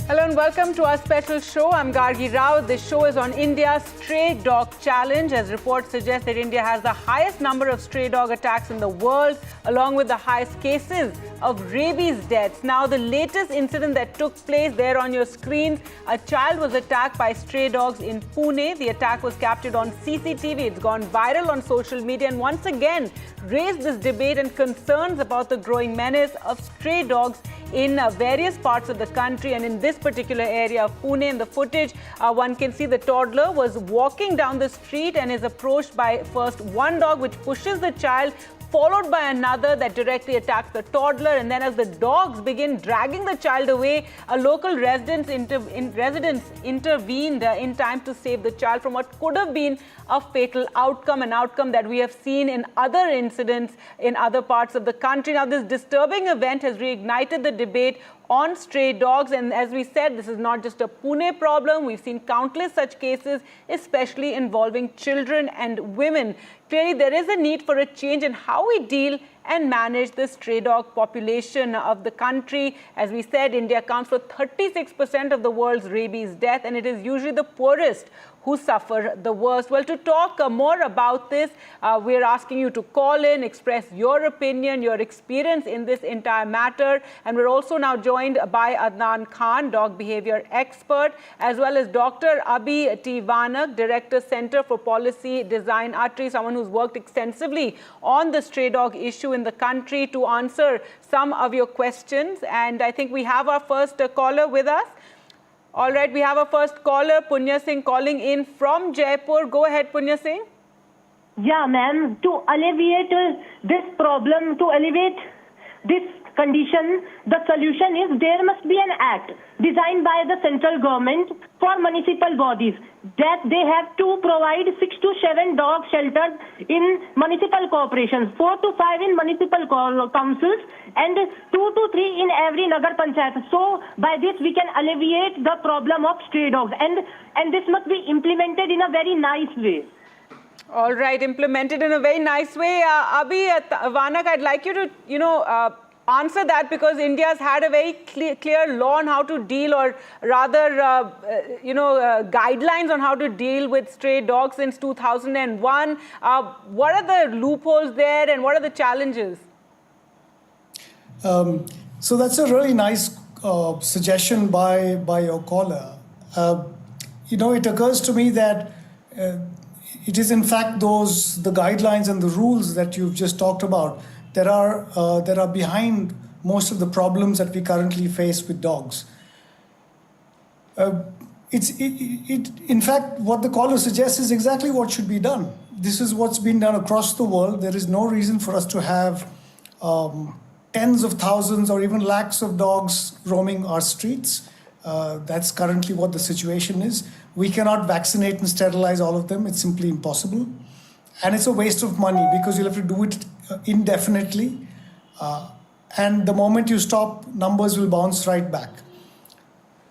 Hello and welcome to our special show. I'm Gargi Rao. This show is on India's Stray Dog Challenge, as reports suggest that India has the highest number of stray dog attacks in the world, along with the highest cases of rabies deaths. Now, the latest incident that took place there on your screens, a child was attacked by stray dogs in Pune. The attack was captured on CCTV. It's gone viral on social media and once again raised this debate and concerns about the growing menace of stray dogs in various parts of the country. And in this particular area of Pune, in the footage, one can see the toddler was walking down the street and is approached by first one dog, which pushes the child, followed by another that directly attacks the toddler. And then as the dogs begin dragging the child away, a local residents intervened in time to save the child from what could have been a fatal outcome, an outcome that we have seen in other incidents in other parts of the country. Now, this disturbing event has reignited the debate on stray dogs, and as we said, this is not just a Pune problem. We've seen countless such cases, especially involving children and women. Clearly, there is a need for a change in how we deal and manage the stray dog population of the country. As we said, India accounts for 36% of the world's rabies death, and it is usually the poorest who suffer the worst. Well, to talk more about this, we're asking you to call in, express your opinion, your experience in this entire matter. And we're also now joined by Adnan Khan, dog behavior expert, as well as Dr. Abhi T. Vanak, Director, Center for Policy Design Artery, someone who's worked extensively on the stray dog issue in the country, to answer some of your questions. And I think we have our first caller with us. All right, we have our first caller, Punya Singh, calling in from Jaipur. Go ahead, Punya Singh. Yeah, ma'am. To alleviate this problem, to alleviate this condition, the solution is there must be an act designed by the central government for municipal bodies that they have to provide 6 to 7 dog shelters in municipal corporations, 4 to 5 in municipal councils, and 2 to 3 in every Nagar Panchayat. So by this we can alleviate the problem of stray dogs, and this must be implemented in a very nice way. All right, implemented in a very nice way. Abhi Vanak, I'd like you to, answer that, because India's had a very clear law on how to deal, or rather, guidelines on how to deal with stray dogs since 2001. What are the loopholes there, and what are the challenges? So that's a really nice suggestion by your caller. It occurs to me that it is in fact the guidelines and the rules that you've just talked about that are behind most of the problems that we currently face with dogs. In fact, what the caller suggests is exactly what should be done. This is what's been done across the world. There is no reason for us to have tens of thousands or even lakhs of dogs roaming our streets. That's currently what the situation is. We cannot vaccinate and sterilize all of them. It's simply impossible. And it's a waste of money, because you'll have to do it indefinitely. And the moment you stop, numbers will bounce right back.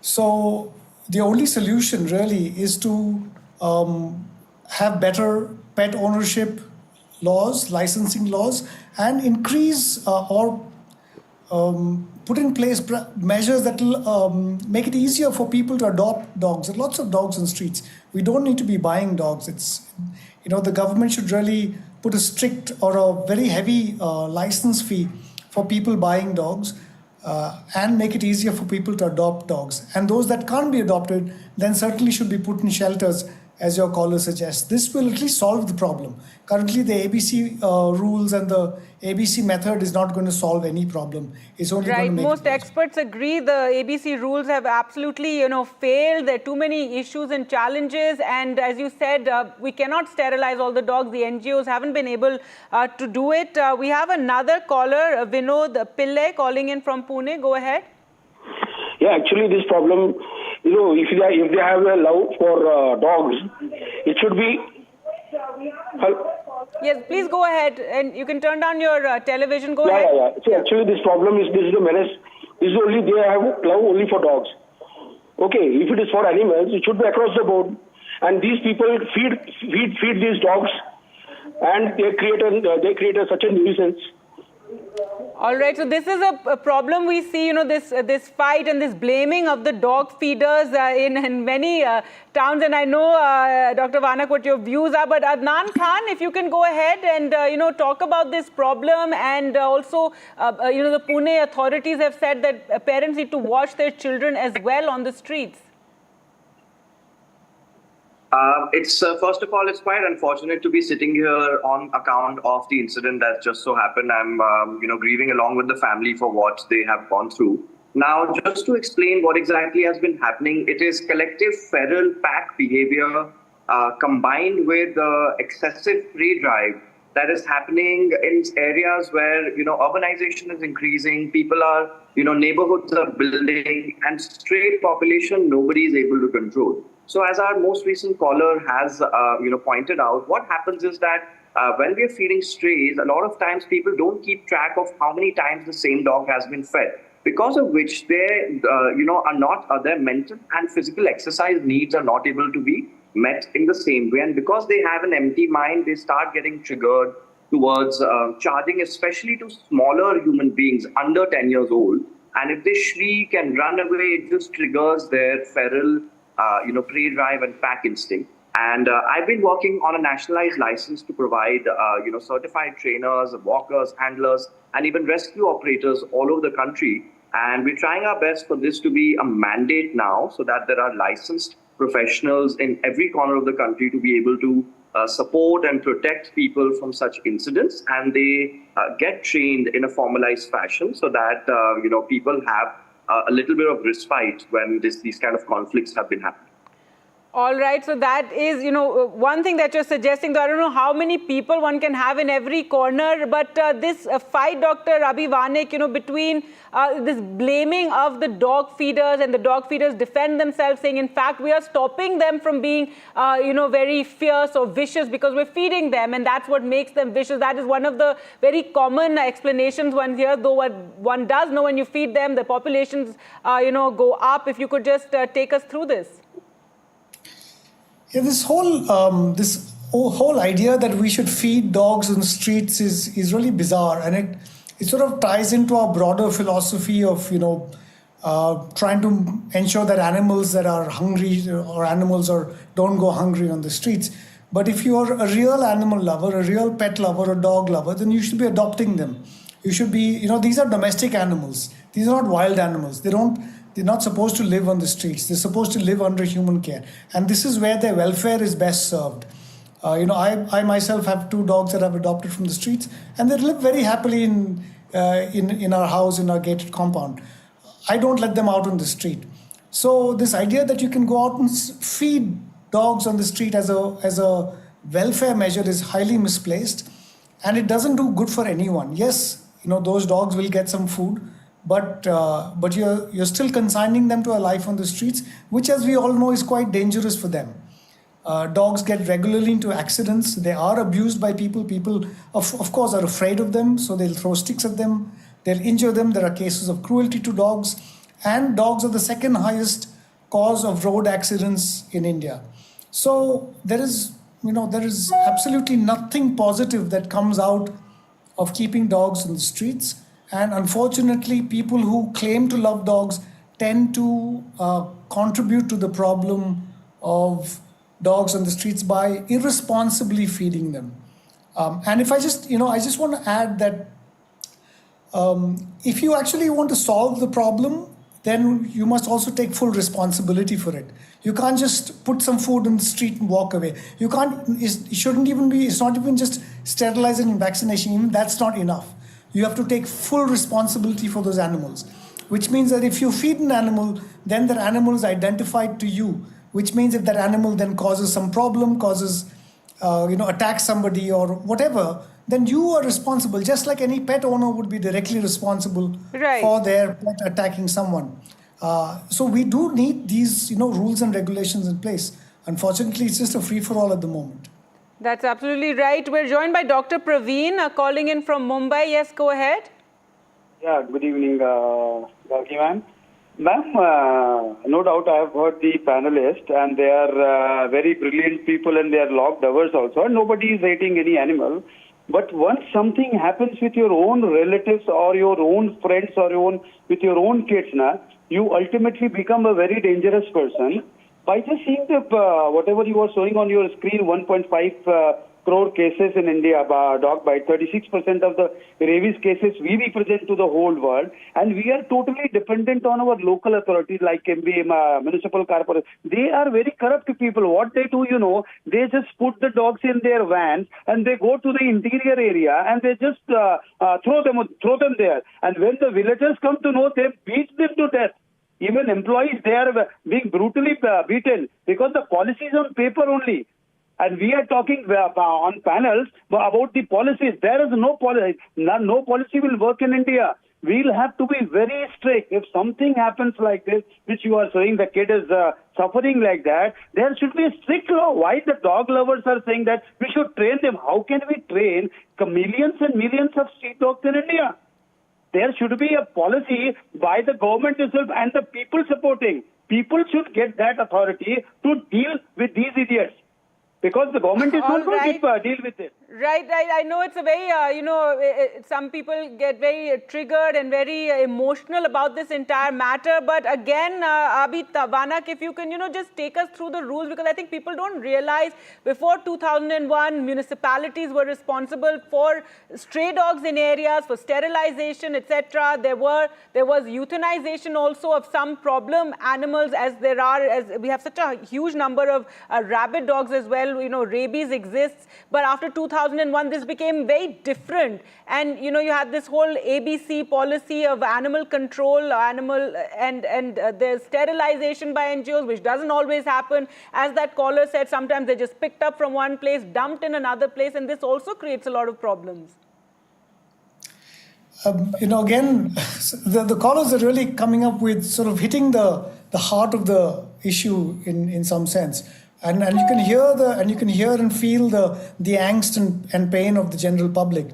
So the only solution really is to have better pet ownership laws, licensing laws, and increase or put in place measures that will make it easier for people to adopt dogs. There are lots of dogs on streets. We don't need to be buying dogs. The government should really put a strict or a very heavy license fee for people buying dogs and make it easier for people to adopt dogs. And those that can't be adopted then certainly should be put in shelters, as your caller suggests. This will at least solve the problem. Currently, the ABC rules and the ABC method is not going to solve any problem. It's only going to make Most experts agree the ABC rules have absolutely, failed. There are too many issues and challenges. And as you said, we cannot sterilize all the dogs. The NGOs haven't been able to do it. We have another caller, Vinod Pillai, calling in from Pune. Go ahead. Yeah, actually, this problem, if they have a love for dogs, it should be. Yes, please go ahead, and you can turn down your television. Go ahead. Yeah. So actually, this problem is the menace. This is only they have love only for dogs. Okay, if it is for animals, it should be across the board. And these people feed these dogs, and they create such a nuisance. All right, so this is a problem we see, this fight and this blaming of the dog feeders in many towns. And I know, Dr. Vanak, what your views are. But Adnan Khan, if you can go ahead and, talk about this problem. And also, the Pune authorities have said that parents need to watch their children as well on the streets. It's first of all, it's quite unfortunate to be sitting here on account of the incident that just so happened. I'm, grieving along with the family for what they have gone through. Now, just to explain what exactly has been happening, it is collective feral pack behavior combined with excessive prey drive that is happening in areas where, urbanization is increasing, people are, neighborhoods are building, and stray population nobody is able to control. So as our most recent caller has, pointed out, what happens is that when we are feeding strays, a lot of times people don't keep track of how many times the same dog has been fed, because of which they, are not, their mental and physical exercise needs are not able to be met in the same way. And because they have an empty mind, they start getting triggered towards charging, especially to smaller human beings under 10 years old. And if they shriek and run away, it just triggers their feral prey drive and pack instinct. And I've been working on a nationalized license to provide, certified trainers, walkers, handlers, and even rescue operators all over the country. And we're trying our best for this to be a mandate now, so that there are licensed professionals in every corner of the country to be able to support and protect people from such incidents. And they get trained in a formalized fashion so that, people have a little bit of respite when these kind of conflicts have been happening. All right, so that is, one thing that you're suggesting, though I don't know how many people one can have in every corner, but this fight, Dr. Rabi Vanek, between this blaming of the dog feeders, and the dog feeders defend themselves, saying, in fact, we are stopping them from being, very fierce or vicious because we're feeding them, and that's what makes them vicious. That is one of the very common explanations one hears, though what one does know, when you feed them, the populations, go up. If you could just take us through this. Yeah, this whole idea that we should feed dogs on the streets is really bizarre, and it sort of ties into our broader philosophy of trying to ensure that animals that are hungry or animals don't go hungry on the streets. But if you are a real animal lover, a real pet lover, a dog lover, then you should be adopting them. You should be, these are domestic animals. These are not wild animals. They're not supposed to live on the streets. They're supposed to live under human care. And this is where their welfare is best served. I myself have 2 dogs that I've adopted from the streets, and they live very happily in our house, in our gated compound. I don't let them out on the street. So this idea that you can go out and feed dogs on the street as a welfare measure is highly misplaced, and it doesn't do good for anyone. Yes, those dogs will get some food, but you're still consigning them to a life on the streets, which, as we all know, is quite dangerous for them. Dogs get regularly into accidents. They are abused by people. People, of course, are afraid of them, so they'll throw sticks at them. They'll injure them. There are cases of cruelty to dogs, and dogs are the second highest cause of road accidents in India. So there is absolutely nothing positive that comes out of keeping dogs in the streets. And unfortunately, people who claim to love dogs tend to contribute to the problem of dogs on the streets by irresponsibly feeding them. And if I just want to add that if you actually want to solve the problem, then you must also take full responsibility for it. You can't just put some food in the street and walk away. You can't, it's not even just sterilizing and vaccination, even that's not enough. You have to take full responsibility for those animals, which means that if you feed an animal, then that animal is identified to you, which means if that animal then causes some problem, attacks somebody or whatever, then you are responsible, just like any pet owner would be directly responsible for their pet attacking someone. So we do need these, rules and regulations in place. Unfortunately, it's just a free-for-all at the moment. That's absolutely right. We're joined by Dr. Praveen, calling in from Mumbai. Yes, go ahead. Yeah, good evening, Galgi ma'am. Ma'am, no doubt I have heard the panelists, and they are very brilliant people, and they are dog lovers also. Nobody is hating any animal. But once something happens with your own relatives or your own friends or with your own kids, you ultimately become a very dangerous person. By just seeing the whatever you are showing on your screen, 1.5 crore cases in India, dog bite, 36% of the rabies cases we represent to the whole world, and we are totally dependent on our local authorities like MB, municipal corporation. They are very corrupt people. What they do, they just put the dogs in their vans and they go to the interior area and they just throw them there. And when the villagers come to know, they beat them to death. Even employees, they are being brutally beaten because the policy is on paper only. And we are talking on panels about the policies. There is no policy. No policy will work in India. We'll have to be very strict. If something happens like this, which you are saying the kid is suffering like that, there should be a strict law. Why the dog lovers are saying that we should train them? How can we train millions and millions of street dogs in India? There should be a policy by the government itself and the people supporting. People should get that authority to deal with these idiots. Because the government is not going to deal with it. Right. I know it's a very, some people get very triggered and very emotional about this entire matter. But again, Abhi Vanak, if you can, just take us through the rules, because I think people don't realize before 2001, municipalities were responsible for stray dogs in areas, for sterilization, etc. There was euthanization also of some problem animals, as we have such a huge number of rabid dogs as well. Rabies exists. But after 2001, this became very different. And, you had this whole ABC policy of animal control, and there's sterilization by NGOs, which doesn't always happen. As that caller said, sometimes they're just picked up from one place, dumped in another place, and this also creates a lot of problems. Again, the callers are really coming up with sort of hitting the heart of the issue in some sense. And you can hear and feel the angst and pain of the general public.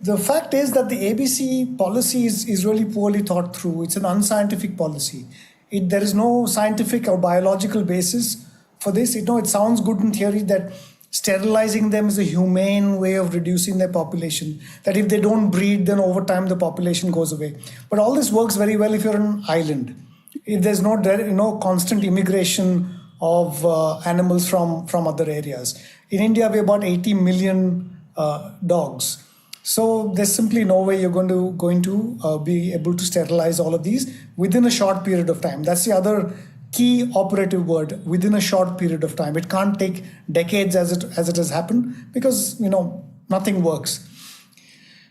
The fact is that the ABC policy is really poorly thought through. It's an unscientific policy. There is no scientific or biological basis for this. It sounds good in theory that sterilizing them is a humane way of reducing their population, that if they don't breed, then over time the population goes away. But all this works very well if you're on an island. If there's no constant immigration of animals from other areas. In India, we have about 80 million dogs. So there's simply no way you're going to be able to sterilize all of these within a short period of time. That's the other key operative word, within a short period of time. It can't take decades as it has happened because, nothing works.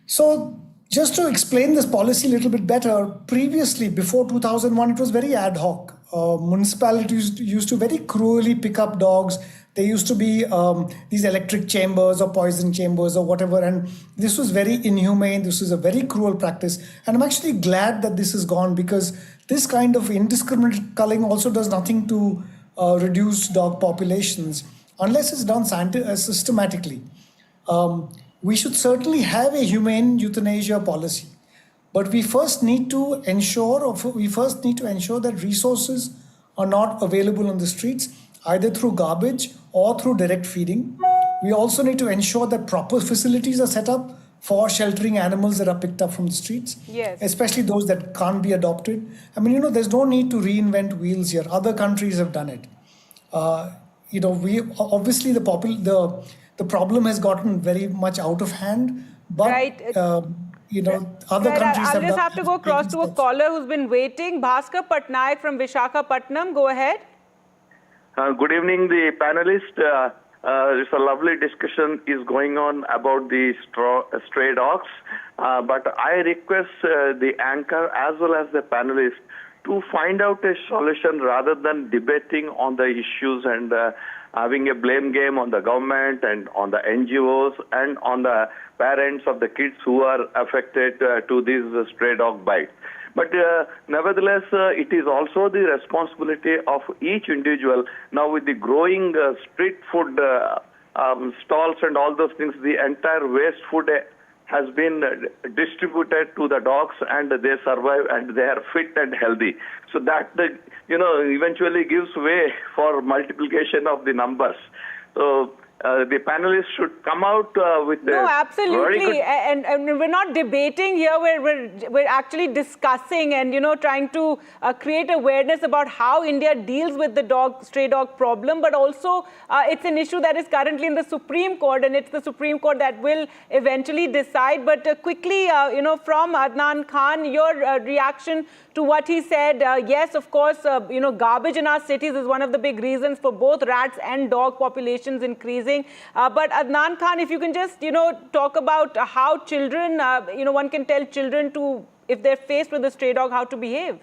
So just to explain this policy a little bit better, previously, before 2001, it was very ad hoc. Municipalities used to very cruelly pick up dogs. There used to be these electric chambers or poison chambers or whatever, and this was very inhumane. This was a very cruel practice, and I'm actually glad that this is gone, because this kind of indiscriminate culling also does nothing to reduce dog populations unless it's done systematically. We should certainly have a humane euthanasia policy. But we first need to ensure that resources are not available on the streets, either through garbage or through direct feeding. We also need to ensure that proper facilities are set up for sheltering animals that are picked up from the streets, yes, especially those that can't be adopted. There's no need to reinvent wheels here. Other countries have done it. We obviously the problem has gotten very much out of hand, but right. Other countries I'll just have to go across to a caller who's been waiting. Bhaskar Patnaik from Visakhapatnam. Go ahead. Good evening, the panelists. It's a lovely discussion is going on about the stray dogs. But I request the anchor as well as the panelists to find out a solution rather than debating on the issues and having a blame game on the government and on the NGOs and on the parents of the kids who are affected to these stray dog bites. But nevertheless, it is also the responsibility of each individual. Now with the growing street food stalls and all those things, the entire waste food has been distributed to the dogs, and they survive and they are fit and healthy. So that eventually gives way for multiplication of the numbers. So the panelists should come out with No, a absolutely. very good... And we're not debating here. We're actually discussing and, trying to create awareness about how India deals with the stray dog problem. But also, it's an issue that is currently in the Supreme Court, and it's the Supreme Court that will eventually decide. But quickly, from Adnan Khan, your reaction to what he said. Yes, of course, garbage in our cities is one of the big reasons for both rats and dog populations increasing. But Adnan Khan, if you can just, talk about how children, one can tell children to, if they're faced with a stray dog, how to behave.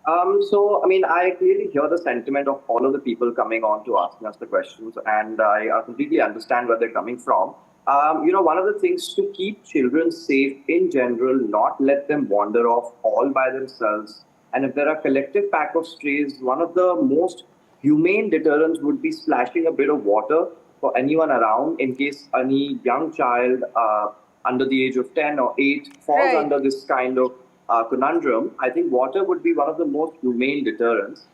I clearly hear the sentiment of all of the people coming on to asking us the questions, and I completely understand where they're coming from. One of the things to keep children safe in general, not let them wander off all by themselves. And if there are a collective pack of strays, one of the most humane deterrents would be splashing a bit of water for anyone around in case any young child under the age of 10 or 8 falls under this kind of conundrum. I think water would be one of the most humane deterrents.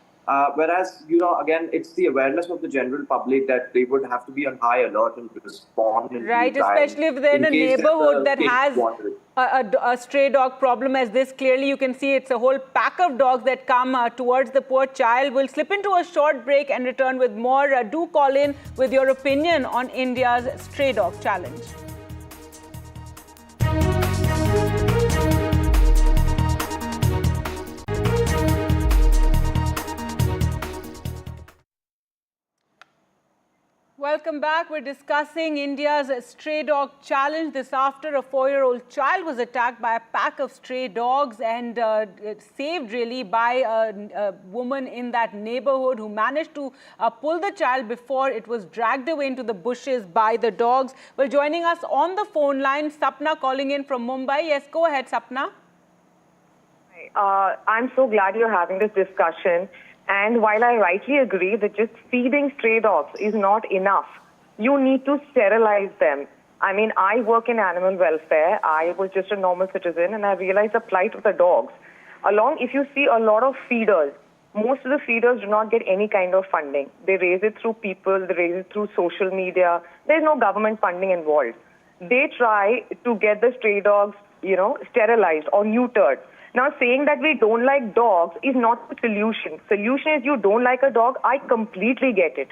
Whereas, again, it's the awareness of the general public that they would have to be on high alert and respond in right, due time especially if they're in a neighborhood that has a stray dog problem as this. Clearly, you can see it's a whole pack of dogs that come towards the poor child. We'll slip into a short break and return with more. Do call in with your opinion on India's stray dog challenge. Welcome back. We're discussing India's stray dog challenge. This after a 4-year-old child was attacked by a pack of stray dogs and saved really by a woman in that neighborhood who managed to pull the child before it was dragged away into the bushes by the dogs. Well, joining us on the phone line, Sapna calling in from Mumbai. Yes, go ahead, Sapna. I'm so glad you're having this discussion. And while I rightly agree that just feeding stray dogs is not enough, you need to sterilize them. I mean, I work in animal welfare. I was just a normal citizen, and I realized the plight of the dogs. If you see a lot of feeders, most of the feeders do not get any kind of funding. They raise it through people, they raise it through social media. There's no government funding involved. They try to get the stray dogs, sterilized or neutered. Now, saying that we don't like dogs is not the solution. Solution is you don't like a dog. I completely get it.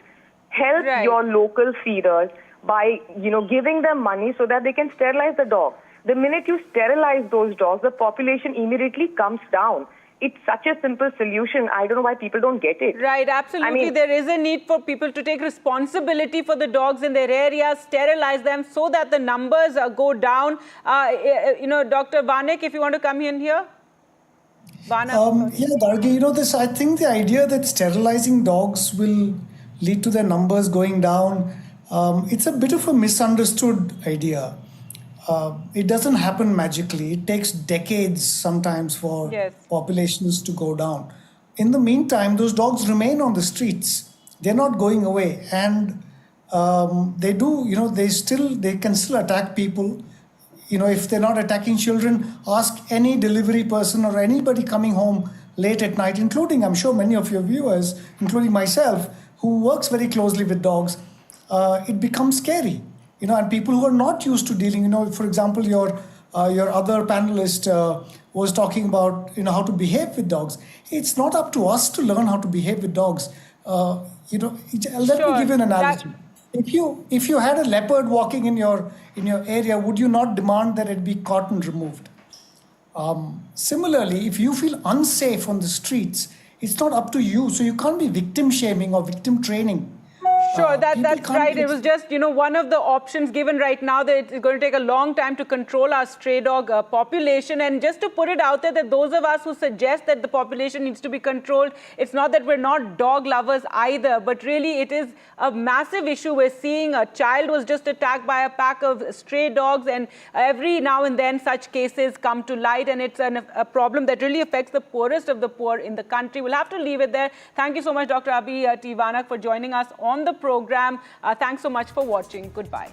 Help your local feeders by, giving them money so that they can sterilize the dog. The minute you sterilize those dogs, the population immediately comes down. It's such a simple solution. I don't know why people don't get it. Right, absolutely. There is a need for people to take responsibility for the dogs in their areas, sterilize them so that the numbers go down. Dr. Vanek, if you want to come in here. Gargi, I think the idea that sterilizing dogs will lead to their numbers going down, it's a bit of a misunderstood idea. It doesn't happen magically. It takes decades sometimes for populations to go down. In the meantime, those dogs remain on the streets. They're not going away. And they can still attack people. If they're not attacking children, ask any delivery person or anybody coming home late at night, including, I'm sure, many of your viewers, including myself, who works very closely with dogs. It becomes scary, and people who are not used to dealing, for example, your other panelist was talking about, how to behave with dogs. It's not up to us to learn how to behave with dogs. Let me give you an analogy. If you had a leopard walking in your area, would you not demand that it be caught and removed? Similarly, if you feel unsafe on the streets, it's not up to you. So you can't be victim shaming or victim training. Sure, that's right. It was just, one of the options given right now that it's going to take a long time to control our stray dog population. And just to put it out there that those of us who suggest that the population needs to be controlled, it's not that we're not dog lovers either, but really it is a massive issue. We're seeing a child was just attacked by a pack of stray dogs, and every now and then such cases come to light, and it's a problem that really affects the poorest of the poor in the country. We'll have to leave it there. Thank you so much, Dr. Abhi T. Vanak, for joining us on the program. Thanks so much for watching. Goodbye.